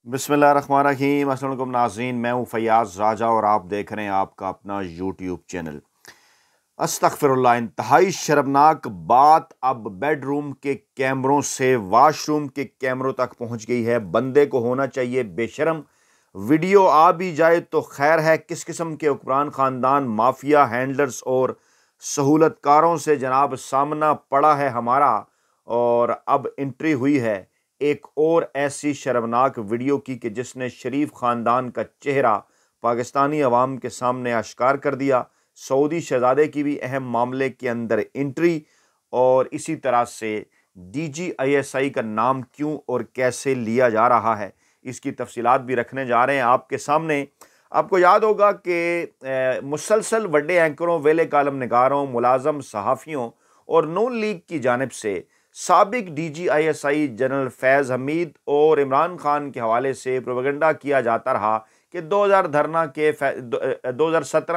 बिस्मिल्लाहिर्रहमानिर्रहीम। अस्सलाम वालेकुम नाज़रीन, मैं हूँ फ़याज़ राजा और आप देख रहे हैं आपका अपना यूट्यूब चैनल। अस्तग़फ़िरुल्लाह, इंतहाई शर्मनाक बात अब बेडरूम के कैमरों से वाशरूम के कैमरों तक पहुँच गई है। बंदे को होना चाहिए बेशरम। वीडियो आ भी जाए तो खैर है, किस किस्म के हुक्मरान ख़ानदान, माफिया हैंडलर्स और सहूलतकारों से जनाब सामना पड़ा है हमारा। और अब एंट्री हुई है एक और ऐसी शर्मनाक वीडियो की कि जिसने शरीफ ख़ानदान का चेहरा पाकिस्तानी अवाम के सामने आश्कार कर दिया। सऊदी शहजादे की भी अहम मामले के अंदर एंट्री, और इसी तरह से DGISI का नाम क्यों और कैसे लिया जा रहा है, इसकी तफसीलात भी रखने जा रहे हैं आपके सामने। आपको याद होगा कि मुसलसल बड़े एंकरों, वेले कालम निगारों, मुलाजम सहाफ़ियों और नून लीग की जानिब से साबिक DGISI जनरल फैज़ हमीद और इमरान खान के हवाले से प्रोपेगेंडा किया जाता रहा कि 2017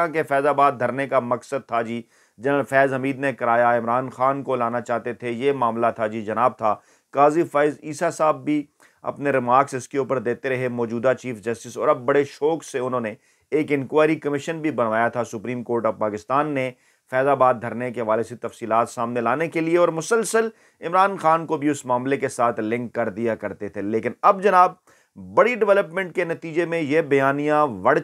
के फैज़ाबाद धरने का मकसद था जी, जनरल फैज़ हमीद ने कराया, इमरान खान को लाना चाहते थे, ये मामला था जी जनाब था। काजी फ़ैज़ ईसा साहब भी अपने रिमार्क्स इसके ऊपर देते रहे, मौजूदा चीफ जस्टिस, और अब बड़े शौक से उन्होंने एक इंक्वायरी कमीशन भी बनवाया था सुप्रीम कोर्ट ऑफ पाकिस्तान ने फैज़ाबाद धरने के हवाले से तफसीलात सामने लाने के लिए, और मुसलसल इमरान खान को भी उस मामले के साथ लिंक कर दिया करते थे। लेकिन अब जनाब बड़ी डेवलपमेंट के नतीजे में यह बयानिया बढ़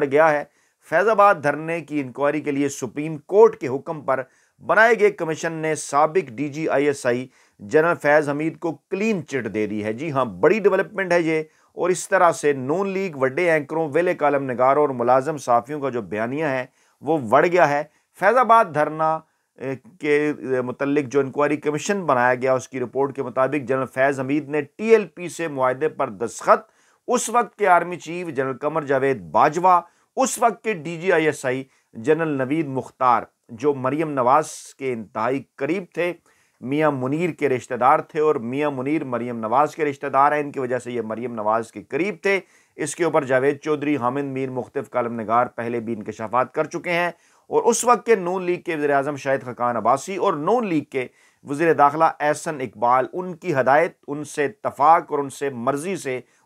गया है। फैज़ाबाद धरने की इंक्वायरी के लिए सुप्रीम कोर्ट के हुक्म पर बनाए गए कमीशन ने साबिक DGISI जनरल फैज़ हमीद को क्लीन चिट दे दी है। जी हाँ, बड़ी डेवलपमेंट है ये। और इस तरह से नून लीग वड्डे एंकरों, वेले कालम निगारों और मुलाजम साफ़ियों का जो बयानिया है वो बढ़ गया है। फैज़ाबाद धरना के मुतल्लिक जो इंक्वायरी कमीशन बनाया गया, उसकी रिपोर्ट के मुताबिक जनरल फैज़ हमीद ने TLP से मुआहदे पर दस्तखत उस वक्त के army chief general Qamar Javed Bajwa, उस वक्त के DGISI जनरल नवीद मुख्तार, जो मरियम नवाज के इंतहाई करीब थे, मियाँ मुनीर के रिश्तेदार थे, और मियाँ मुनीर मरियम नवाज के रिश्तेदार हैं, इनकी वजह से ये मरियम नवाज के करीब थे। इसके ऊपर जावेद चौधरी, हामिद मीर, मुख्तलिफ कालम निगार पहले भी इंकशाफात कर चुके हैं। और उस वक्त के नून लीग के वज़ीर आज़म शाहिद खकान अब्बासी और नून लीग के वज़ीर दाखिला एहसन इकबाल, उनकी हदायत, उनसे इत्तफाक और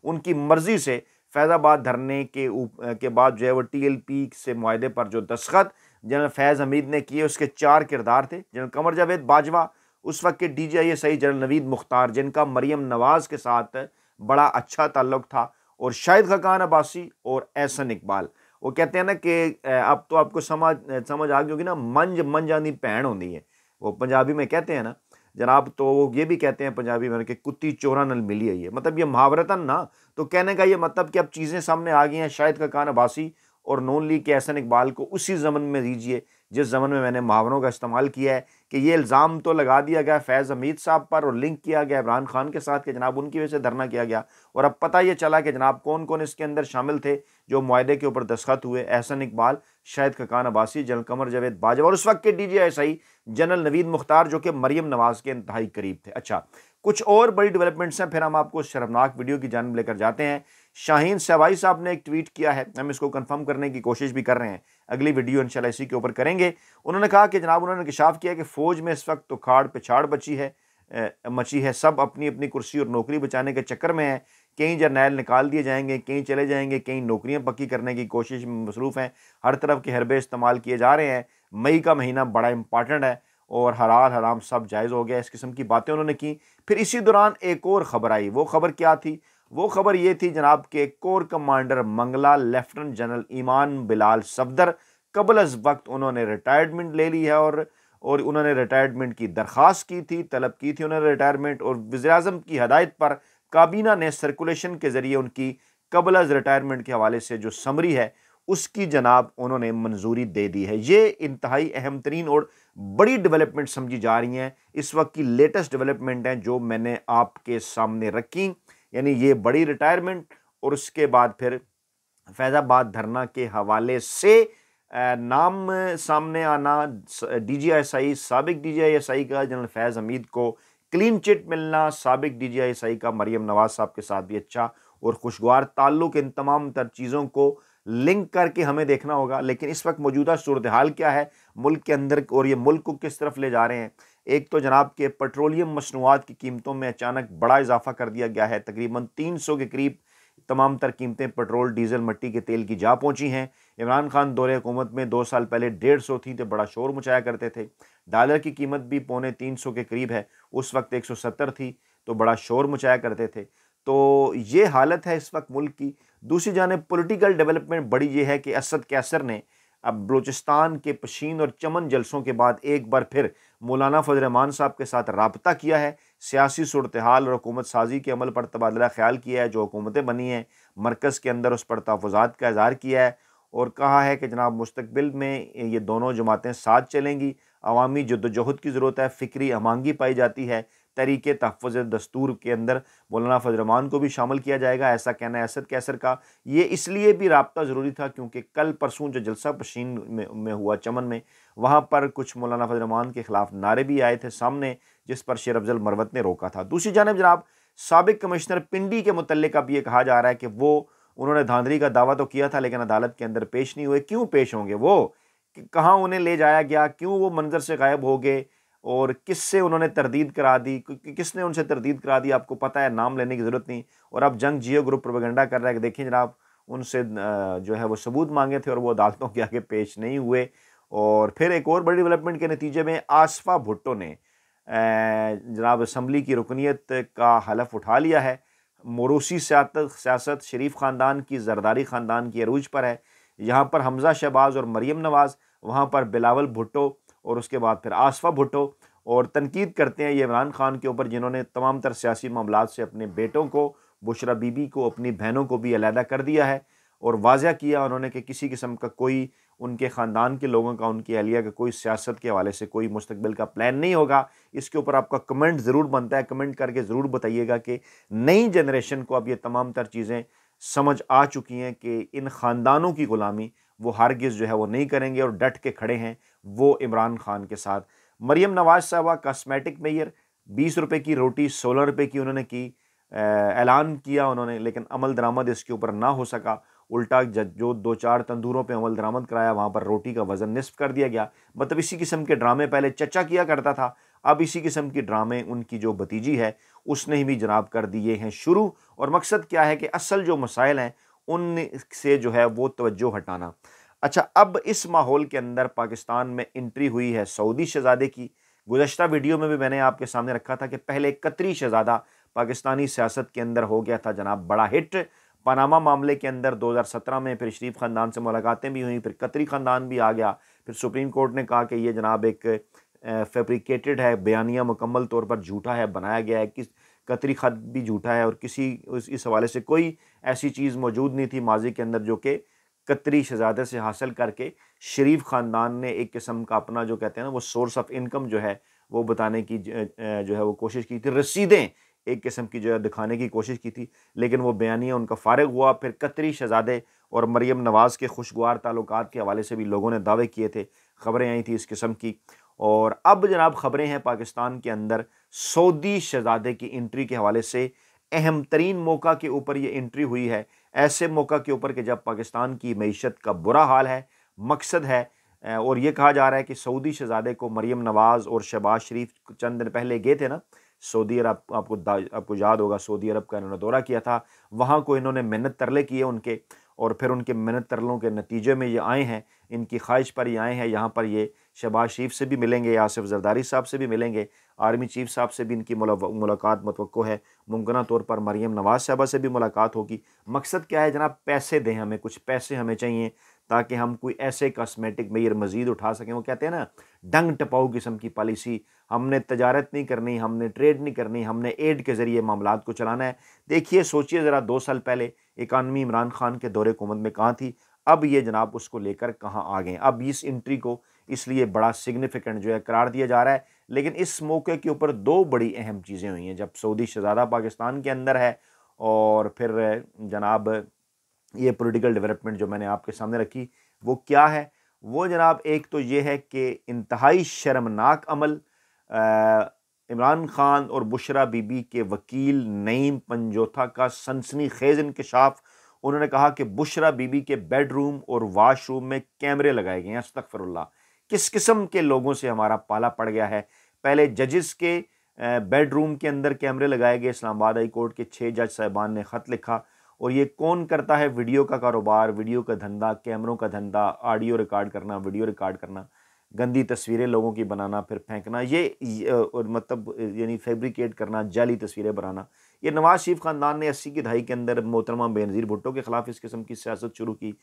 उनकी मर्जी से फैज़ाबाद धरने के बाद जो है वो TLP से मुआहदे पर जो दस्तखत जनरल फैज़ हमीद ने किए, उसके 4 किरदार थे। जनरल कमर जावेद बाजवा, उस वक्त के DGISI जनरल नवीद मुख्तार, जिनका मरियम नवाज के साथ बड़ा अच्छा ताल्लुक था, और शाहिद खकान अब्बासी और एहसन इकबाल। वो कहते हैं ना कि अब तो आपको समझ आ गई होगी ना, मंज आंदी भैन होती है, वो पंजाबी में कहते हैं ना जनाब। तो वो ये भी कहते हैं पंजाबी में कि कुत्ती चोरा नल मिली है, मतलब ये मुहावरतन ना, तो कहने का ये मतलब कि अब चीज़ें सामने आ गई हैं। शाहिद खकान अब्बासी और नून लीग के एहसन इकबाल को उसी ज़मन में दीजिए जिस ज़मन में मैंने मुहावरों का इस्तेमाल किया है, कि ये इल्ज़ाम तो लगा दिया गया फैज़ हमीद साहब पर और लिंक किया गया इमरान खान के साथ कि जनाब उनकी वजह से धरना किया गया, और अब पता ये चला कि जनाब कौन कौन इसके अंदर शामिल थे जो मुआहदे के ऊपर दस्तखत हुए। एहसन इकबाल, शाहिद खकान अब्बासी, जनरल कमर जावेद बाजवा, और उस वक्त के DGISI जनरल नवीद मुख्तार, जो कि मरियम नवाज के इंतहाई करीब थे। अच्छा, कुछ और बड़ी डेवलपमेंट्स हैं, फिर हम आपको शर्मनाक वीडियो की जानिब लेकर जाते हैं। शाहीन शहबाई साहब ने एक ट्वीट किया है, हम इसको कंफर्म करने की कोशिश भी कर रहे हैं, अगली वीडियो इंशाल्लाह इसी के ऊपर करेंगे। उन्होंने कहा कि जनाब उन्होंने इंकशाफ किया कि फ़ौज में इस वक्त उखाड़ पिछाड़ मची है, सब अपनी अपनी कुर्सी और नौकरी बचाने के चक्कर में हैं। कई जर्नैल निकाल दिए जाएंगे, कई चले जाएंगे, कई नौकरियां पक्की करने की कोशिश में मसरूफ़ हैं, हर तरफ के हरबे इस्तेमाल किए जा रहे हैं। मई का महीना बड़ा इंपॉर्टेंट है और हलाल हराम सब जायज़ हो गया, इस किस्म की बातें उन्होंने की। फिर इसी दौरान एक और ख़बर आई। वो ख़बर क्या थी? वो ख़बर ये थी जनाब के core commander Mangla lieutenant general Iman Bilal Safdar कबल अज़ वक्त उन्होंने रिटायरमेंट ले ली है, और उन्होंने रिटायरमेंट की दरख्वास्त की थी, तलब की थी उन्होंने रिटायरमेंट, और वज़ीर-ए-आज़म की हदायत पर काबीना ने सर्कुलेशन के ज़रिए उनकी कबल अज़ रिटायरमेंट के हवाले से जो समरी है उसकी जनाब उन्होंने मंजूरी दे दी है। ये इंतहाई अहम तरीन और बड़ी डेवलपमेंट समझी जा रही हैं, इस वक्त की लेटेस्ट डेवलपमेंट हैं जो मैंने आपके सामने रखी। यानी ये बड़ी रिटायरमेंट, और उसके बाद फिर फैज़ाबाद धरना के हवाले से नाम सामने आना, DGISI, साबिक DGISI का जनरल फैज़ हमीद को क्लीन चिट मिलना, साबिक DGISI का मरियम नवाज साहब के साथ भी अच्छा और खुशगवार ताल्लुक, इन तमाम तर चीज़ों को लिंक करके हमें देखना होगा। लेकिन इस वक्त मौजूदा सूरत हाल क्या है मुल्क के अंदर, और ये मुल्क को किस तरफ ले जा रहे हैं? एक तो जनाब के पेट्रोलियम मसनूआत की कीमतों में अचानक बड़ा इजाफा कर दिया गया है, तकरीबन 300 के करीब तमाम तर कीमतें पेट्रोल, डीजल, मिट्टी के तेल की जा पहुंची हैं। इमरान खान दौरे हुकूमत में 2 साल पहले 150 थी तो बड़ा शोर मचाया करते थे। डॉलर की कीमत भी पौने 300 के करीब है, उस वक्त 170 थी तो बड़ा शोर मचाया करते थे। तो ये हालत है इस वक्त मुल्क की। दूसरी जानिब पॉलिटिकल डेवलपमेंट बड़ी ये है कि असद कैसर ने अब बलूचिस्तान के पशीन और चमन जलसों के बाद एक बार फिर मौलाना फजल रहमान साहब के साथ राब्ता किया है। सियासी सूरत हाल और हुकूमत साजी के अमल पर तबादला ख्याल किया है। जो हुकूमतें बनी हैं मरकज़ के अंदर उस पर तहफ़्फ़ुज़ात का इज़हार किया है और कहा है कि जनाब मुस्तकबिल में ये दोनों जमातें साथ चलेंगी। अवामी जद्दोजहद की ज़रूरत है, फ़िक्री हमांगी पाई जाती है। तरीके तहफ़्फ़ुज़ दस्तूर के अंदर मौलाना फजल रहमान को भी शामिल किया जाएगा, ऐसा कहना है असद कैसर का। ये इसलिए भी राब्ता ज़रूरी था क्योंकि कल परसों जो जलसा पशीन में हुआ चमन में, वहाँ पर कुछ मौलाना फजल रहमान के ख़िलाफ़ नारे भी आए थे सामने, जिस पर शेर अफ़ज़ल मरवत ने रोका था। दूसरी जानिब जनाब साबिक़ कमिश्नर पिंडी के मुतल्लिक़ अब ये कहा जा रहा है कि वो उन्होंने धांधली का दावा तो किया था लेकिन अदालत के अंदर पेश नहीं हुए। क्यों पेश होंगे वो? कहाँ उन्हें ले जाया गया? क्यों वो मंज़र से गायब हो गए? और किससे उन्होंने तरदीद करा दी? किसने उनसे तरदीद करा दी? आपको पता है, नाम लेने की ज़रूरत नहीं। और अब जंग जियो ग्रुप प्रोपेगेंडा कर रहा है कि देखिए जनाब उनसे जो है वो सबूत मांगे थे और वो अदालतों के आगे पेश नहीं हुए। और फिर एक और बड़ी डेवलपमेंट के नतीजे में आसफा भुट्टो ने जनाब असम्बली की रुकनीत का हलफ उठा लिया है। मोरूसी सियासत शरीफ ख़ानदान की, जरदारी ख़ानदान की अरूज पर है। यहाँ पर हमज़ा शहबाज और मरीम नवाज़, वहाँ पर बिलावल भुट्टो और उसके बाद फिर आसफा भुट्टो। और तनकीद करते हैं ये इमरान खान के ऊपर जिन्होंने तमाम तर सियासी मामलात से अपने बेटों को, बुशरा बीबी को, अपनी बहनों को भी अलहदा कर दिया है और वाज़ह किया उन्होंने कि किसी किस्म का कोई उनके ख़ानदान के लोगों का, उनकी अहलिया का कोई सियासत के हवाले से कोई मुस्तकबिल का प्लान नहीं होगा। इसके ऊपर आपका कमेंट ज़रूर बनता है, कमेंट करके ज़रूर बताइएगा कि नई जनरेशन को अब ये तमाम तर चीज़ें समझ आ चुकी हैं कि इन ख़ानदानों की ग़ुलामी वो हरगिज़ जो है वो नहीं करेंगे और डट के खड़े हैं वो इमरान खान के साथ। मरीम नवाज़ साहबा कॉस्मेटिक मेयर, 20 रुपए की रोटी 16 रुपए की उन्होंने की, ऐलान किया उन्होंने, लेकिन अमल दरामद इसके ऊपर ना हो सका। उल्टा जो 2-4 तंदूरों पे अमल दरामद कराया वहाँ पर रोटी का वज़न निस्फ़ कर दिया गया। मतलब इसी किस्म के ड्रामे पहले चचा किया करता था, अब इसी किस्म की ड्रामे उनकी जो भतीजी है उसने भी जनाब कर दिए हैं शुरू। और मकसद क्या है कि असल जो मसाइल हैं उनसे जो है वो तवज्जो हटाना। अच्छा, अब इस माहौल के अंदर पाकिस्तान में एंट्री हुई है सऊदी शहज़ादे की। गुज़श्ता वीडियो में भी मैंने आपके सामने रखा था कि पहले कतरी शहज़ादा पाकिस्तानी सियासत के अंदर हो गया था जनाब बड़ा हिट। पनामा मामले के अंदर 2017 में फिर शरीफ ख़ानदान से मुलाकातें भी हुई, फिर कतरी ख़ानदान भी आ गया। फिर सुप्रीम कोर्ट ने कहा कि ये जनाब एक फैब्रिकेटेड है, बयानिया मुकम्मल तौर पर झूठा है, बनाया गया है। किस कतरी ख़त भी झूठा है और किसी इस हवाले से कोई ऐसी चीज़ मौजूद नहीं थी माजी के अंदर जो कि कतरी शहज़ादे से हासिल करके शरीफ ख़ानदान ने एक किस्म का अपना जो कहते हैं ना वो सोर्स ऑफ इनकम जो है वो बताने की जो है वो कोशिश की थी। रसीदें एक किस्म की जो है दिखाने की कोशिश की थी, लेकिन वो बयानिया उनका फ़ारिग हुआ। फिर कतरी शहज़ादे और मरीम नवाज़ के खुशगवार ताल्लुकात के हवाले से भी लोगों ने दावे किए थे, ख़बरें आई थी इस किस्म की। और अब जनाब ख़बरें हैं पाकिस्तान के अंदर सऊदी शहज़ादे की एंट्री के हवाले से। अहम तरीन मौका के ऊपर ये एंट्री हुई है, ऐसे मौका के ऊपर कि जब पाकिस्तान की मईशत का बुरा हाल है। मकसद है और ये कहा जा रहा है कि सऊदी शहज़ादे को मरीम नवाज़ और शहबाज शरीफ चंद दिन पहले गए थे ना सऊदी अरब, आपको याद होगा सऊदी अरब का इन्होंने दौरा किया था। वहाँ को इन्होंने मिन्नत तरले किए उनके, और फिर उनके मिन्नत तरलों के नतीजे में ये आए हैं, इनकी ख्वाहिश पर ये आए हैं। यहाँ पर ये शहबाज शरीफ से भी मिलेंगे, आसिफ जरदारी साहब से भी मिलेंगे, आर्मी चीफ साहब से भी इनकी मुलाकात मुतवक्को है। मुमकिन तौर पर मरीम नवाज़ साहबा से भी मुलाकात होगी। मकसद क्या है जनाब? पैसे दें हमें, कुछ पैसे हमें चाहिए ताकि हम कोई ऐसे कॉस्मेटिक मेयर मज़ीद उठा सकें। वो कहते हैं ना डंग टपाऊ किस्म की पॉलिसी, हमने तजारत नहीं करनी, हमने ट्रेड नहीं करनी, हमने एड के ज़रिए मामलात को चलाना है। देखिए सोचिए ज़रा 2 साल पहले इकानमी इमरान खान के दौरे हुकूमत में कहाँ थी, अब ये जनाब उसको लेकर कहाँ आ गए। अब इस एंट्री को इसलिए बड़ा सिग्निफिकेंट जो है करार दिया जा रहा है। लेकिन इस मौके के ऊपर 2 बड़ी अहम चीज़ें हुई हैं। जब सऊदी शहज़ादा पाकिस्तान के अंदर है और फिर जनाब ये पॉलिटिकल डेवलपमेंट जो मैंने आपके सामने रखी वो क्या है? वो जनाब एक तो ये है कि इंतहाई शर्मनाक अमल, इमरान खान और बुशरा बीबी के वकील नईम पंजोथा का सनसनीखेज इंकशाफ। उन्होंने कहा कि बुशरा बीबी के बेडरूम और वाशरूम में कैमरे लगाए गए हैं। अस्तगफिरुल्लाह, किस किस्म के लोगों से हमारा पाला पड़ गया है। पहले जजेस के बेडरूम के अंदर कैमरे लगाए गए। इस्लामाबाद हाई कोर्ट के 6 जज साहिबान ने ख़त लिखा और ये कौन करता है वीडियो का कारोबार, वीडियो का धंधा, कैमरों का धंधा, ऑडियो रिकॉर्ड करना, वीडियो रिकॉर्ड करना, गंदी तस्वीरें लोगों की बनाना फिर फेंकना, और मतलब यानी फैब्रिकेट करना, जाली तस्वीरें बनाना। ये नवाज शरीफ ख़ानदान ने 80 की दहाई के अंदर मोहतरमा बेनज़ीर भुट्टो के ख़िलाफ़ इस किस्म की सियासत शुरू की।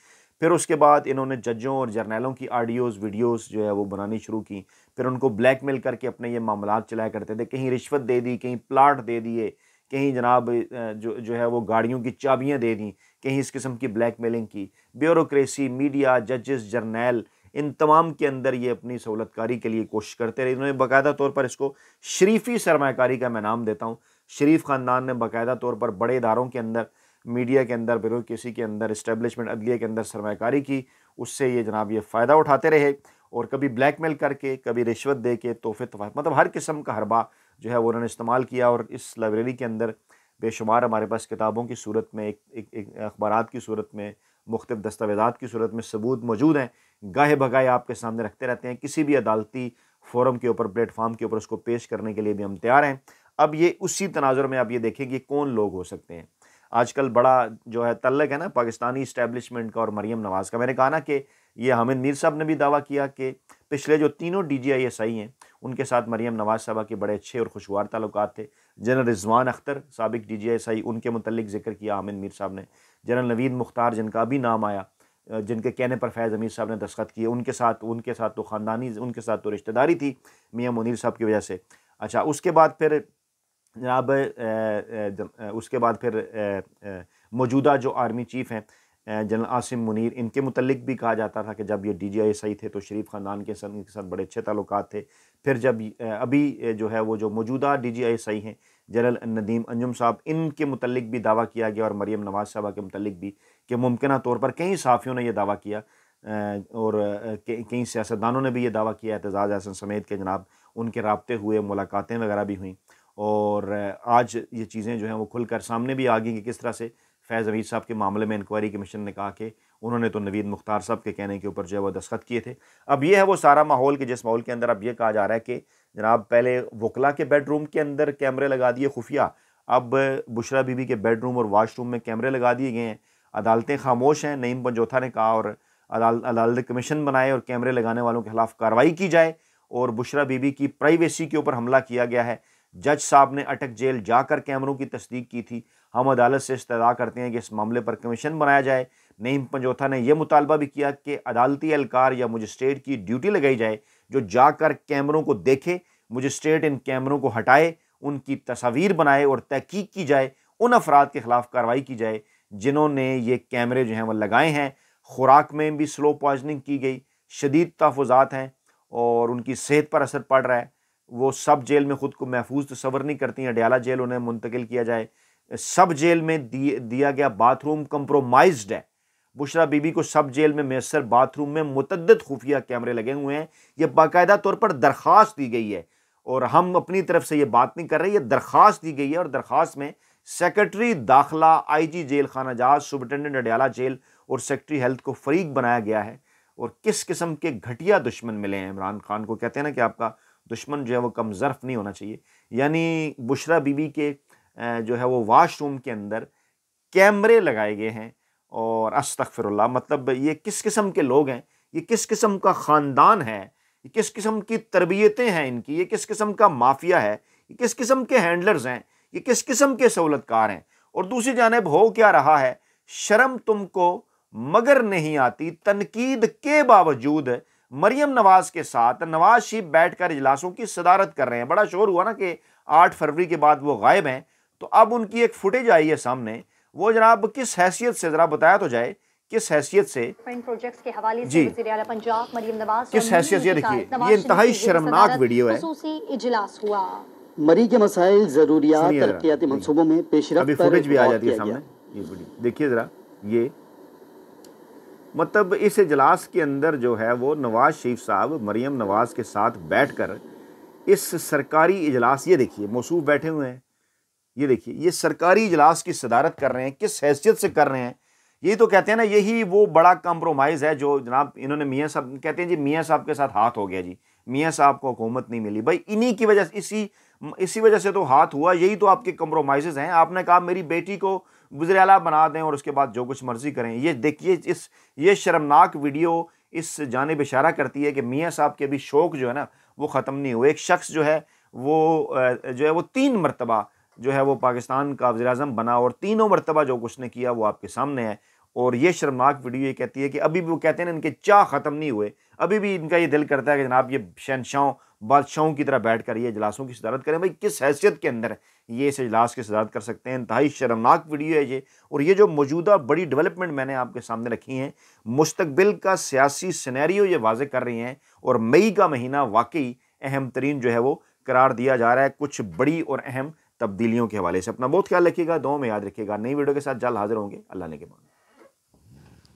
फिर उसके बाद इन्होंने जजों और जर्नैलों की ऑडियोज़ वीडियोज़ जो है वो बनानी शुरू की। फिर उनको ब्लैकमेल करके अपने ये मामलात चलाया करते थे, कहीं रिश्वत दे दी, कहीं प्लाट दे दिए, कहीं जनाब जो है वो गाड़ियों की चाबियाँ दे दी, कहीं इस किस्म की ब्लैकमेलिंग की। ब्यूरोक्रेसी, मीडिया, जजेस, जर्नैल, इन तमाम के अंदर ये अपनी सहूलतकारी के लिए कोशिश करते रहे। इन्होंने बाकायदा तौर पर इसको शरीफी सरमाकारी का मैं नाम देता हूँ। शरीफ ख़ानदान ने बाकायदा तौर पर बड़े इदारों के अंदर, मीडिया के अंदर, ब्यूरोक्रेसी के अंदर, इस्टेब्लिशमेंट अदलिया के अंदर सरमाकारी की। उससे ये जनाब ये फ़ायदा उठाते रहे और कभी ब्लैकमेल करके, कभी रिश्वत दे के, तोहफे तोहफ़ात, मतलब हर किस्म का हरबा जो है वो उन्होंने इस्तेमाल किया। और इस लाइब्रेरी के अंदर बेशुमार हमारे पास किताबों की सूरत में, एक अखबारात की सूरत में, मुख्तलिफ़ दस्तावेज़ात की सूरत में सबूत मौजूद हैं। गाहे बगाए आपके सामने रखते रहते हैं। किसी भी अदालती फ़ोरम के ऊपर, प्लेटफॉर्म के ऊपर उसको पेश करने के लिए भी हम तैयार हैं। अब ये उसी तनाजुर में आप ये देखें कि कौन लोग हो सकते हैं। आजकल बड़ा जो है तल्लक है ना पाकिस्तानी इस्टेब्लिशमेंट का और मरीम नवाज़ का। मैंने कहा ना कि ये हामिद मीर साहब ने भी दावा किया कि पिछले जो तीनों DGISI हैं उनके साथ मरीम नवाज़ साहबा के बड़े अच्छे और खुशगवार ताल्लुकात थे। जनरल रिजवान अख्तर साबिक DGISI, उनके मुतल्लिक जिक्र किया हामिद मीर साहब ने। जनरल नवीद मुख्तार जिनका भी नाम आया, जिनके कहने पर फैज़ अमीर साहब ने दस्तखत किए, उनके साथ तो ख़ानदानी, उनके साथ तो रिश्तेदारी थी मियाँ मुनीर साहब की वजह से। अच्छा, उसके बाद फिर जनाब उसके बाद फिर मौजूदा जो आर्मी चीफ़ हैं जनरल आसिम मुनीर, इनके मुतल्लिक भी कहा जाता था कि जब ये DGISI थे तो शरीफ ख़ानदान के साथ इनके साथ बड़े अच्छे ताल्लुकात थे। फिर जब अभी जो है वो जो मौजूदा DGISI हैं जनरल नदीम अंजुम साहब, इनके मुतल्लिक भी दावा किया गया, और मरीम नवाज़ साहबा के मुतल्लिक भी, कि मुमकिना तौर पर कई सहाफ़ियों ने यह दावा किया और कई सियासतदानों ने भी ये दावा किया, एतजाज़ हसन समेत के जनाब उनके राब्ते हुए, मुलाकातें वगैरह भी हुई। और आज ये चीज़ें जो हैं वो खुलकर सामने भी आ गई कि किस तरह से फैज़ अमीर साहब के मामले में इंक्वायरी कमीशन ने कहा कि उन्होंने तो नवीद मुख्तार साहब के कहने के ऊपर जो है वो दस्तखत किए थे। अब ये है वो सारा माहौल कि जिस माहौल के अंदर अब ये कहा जा रहा है कि जनाब पहले वकला के बेडरूम के अंदर कैमरे लगा दिए खुफिया, अब बुशरा बीबी के बेडरूम और वाशरूम में कैमरे लगा दिए गए हैं। अदालतें खामोश हैं। नईम पंजोथा ने कहा और अदालत कमीशन बनाए और कैमरे लगाने वालों के खिलाफ कार्रवाई की जाए, और बुशरा बीबी की प्राइवेसी के ऊपर हमला किया गया है। जज साहब ने अटक जेल जाकर कैमरों की तस्दीक की थी। हम अदालत से इस्तदा करते हैं कि इस मामले पर कमीशन बनाया जाए। नईम पंजोथा ने यह मुतालबा भी किया कि अदालती एहलकार या मजिस्ट्रेट की ड्यूटी लगाई जाए जो जाकर कैमरों को देखे, मजिस्ट्रेट इन कैमरों को हटाए, उनकी तस्वीर बनाए और तहकीक की जाए, उन अफराद के खिलाफ कार्रवाई की जाए जिन्होंने ये कैमरे जो हैं वह लगाए हैं। खुराक में भी स्लो पॉइजनिंग की गई, शदीद तहफ़्फ़ुज़ात हैं और उनकी सेहत पर असर पड़ रहा है। वो सब जेल में ख़ुद को महफूज तस्वर नहीं करती हैं, अडयाला जेल उन्हें मुंतकिल किया जाए। सब जेल में दिया गया बाथरूम कंप्रोमाइज्ड है। बुशरा बीबी को सब जेल में मैसर बाथरूम में मुतद्दद खुफिया कैमरे लगे हुए हैं। ये बाकायदा तौर पर दरख्वास्त दी गई है और हम अपनी तरफ से ये बात नहीं कर रहे, ये दरख्वास्त दी गई है। और दरख्वास्त में सेक्रेटरी दाखिला, IG जेल खाना जहाज, सुपरिटेंडेंट अडयाला जेल और सेक्रेटरी हेल्थ को फरीक बनाया गया है। और किस किस्म के घटिया दुश्मन मिले हैं इमरान खान को। कहते हैं ना कि आपका दुश्मन जो है वो कम ज़र्फ नहीं होना चाहिए। यानी बुशरा बीबी के जो है वो वाशरूम के अंदर कैमरे लगाए गए हैं और अस्तगफिरुल्लाह, मतलब ये किस किस्म के लोग हैं, ये किस किस्म का ख़ानदान है, ये किस किस्म की तरबियतें हैं इनकी, ये किस किस्म का माफिया है, ये किस किस्म के हैंडलर्स हैं, ये किस किस्म के सहूलतकार हैं। और दूसरी जानिब हो क्या रहा है, शर्म तुमको मगर नहीं आती, तनकीद के बावजूद मरियम नवाज के साथ नवाज शरीफ बैठकर इजलासों की सदारत कर रहे हैं। बड़ा शोर हुआ ना कि 8 फरवरी के बाद वो गायब हैं, तो अब उनकी एक फुटेज आई है सामने। वो जनाब किस हैसियत से, जरा बताया तो जाए किस हैसियत से प्रोजेक्ट्स के हवाले से वज़ीर आला पंजाब मरियम नवाज किस हैसियत से, देखिए ये इंतहाई शर्मनाक वीडियो है। खुसूसी इजलास हुआ, मरी के मसाइल, जरूरियात, तरक्याती मंसूबों में पेशरफ्त, अभी फुटेज भी आ जाती है सामने। ये वीडियो देखिए जरा, ये मतलब इस इजलास के अंदर जो है वो नवाज शरीफ साहब मरियम नवाज के साथ बैठकर इस सरकारी इजलास, ये देखिए मौसूफ बैठे हुए हैं, ये देखिए ये सरकारी इजलास की सदारत कर रहे हैं। किस हैसियत से कर रहे हैं, यही तो कहते हैं ना, यही वो बड़ा कंप्रोमाइज़ है जो जनाब इन्होंने मियाँ साहब कहते हैं जी, मियाँ साहब के साथ हाथ हो गया जी, मियाँ साहब को हुकूमत नहीं मिली। भाई इन्हीं की वजह से, इसी वजह से तो हाथ हुआ। यही तो आपके कंप्रोमाइज़ हैं। आपने कहा मेरी बेटी को वज़ीर आला बना दें और उसके बाद जो कुछ मर्जी करें। ये देखिए, ये शर्मनाक वीडियो इस जानिब इशारा करती है कि मियाँ साहब के भी शौक जो है ना वो ख़त्म नहीं हुए। एक शख्स जो है वो 3 मरतबा जो है वो पाकिस्तान का वज़ीर-ए-आज़म बना और तीनों मरतबा जो कुछ ने किया वो आपके सामने है। और ये शर्मनाक वीडियो ये कहती है कि अभी भी वो कहते हैं ना, इनके चाह ख़त्म नहीं हुए, अभी भी इनका ये दिल करता है कि जनाब ये शहंशाहों बादशाहों की तरह बैठ कर ये इजलासों की सदारत करें। भाई किस हैसियत के अंदर ये इस इजलास की सदारत कर सकते हैं? इंतहाई शर्मनाक वीडियो है ये। और ये जो मौजूदा बड़ी डेवलपमेंट मैंने आपके सामने रखी हैं, मुस्तकबिल का सियासी सिनेरियो ये वाज़े कर रही हैं और मई का महीना वाकई अहम तरीन जो है वो करार दिया जा रहा है कुछ बड़ी और अहम तब्दीलियों के हवाले से। अपना बहुत ख्याल रखिएगा, दुआ में याद रखिएगा। नई वीडियो के साथ जल्द हाजिर होंगे। अल्लाह ने के बाद।